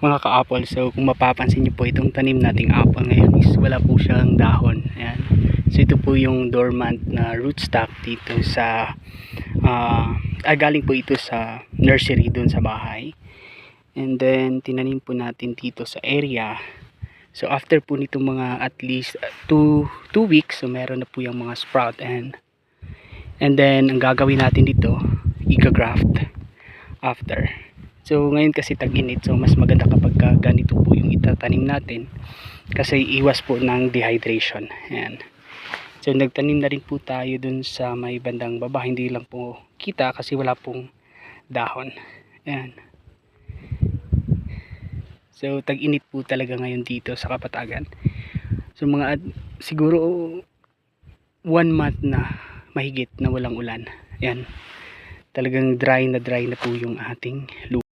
mga ka-apple. So kung mapapansin niyo po, itong tanim nating apple ngayon is wala po siyang dahon. Ayan. So ito po yung dormant na rootstock dito sa galing po ito sa nursery dun sa bahay. And then tinanim po natin dito sa area. So after po nito mga at least 2 weeks, so meron na po yung mga sprout, and then ang gagawin natin dito, i-graft after. So ngayon kasi tag-init, so mas maganda kapag ganito po yung itatanim natin kasi iwas po ng dehydration. Ayan. So nagtanim na rin po tayo dun sa may bandang baba, hindi lang po kita kasi wala pong dahon. Ayan. So tag-init po talaga ngayon dito sa Kapatagan. So mga siguro 1 month na mahigit na walang ulan. Ayan. Talagang dry na po yung ating lupa.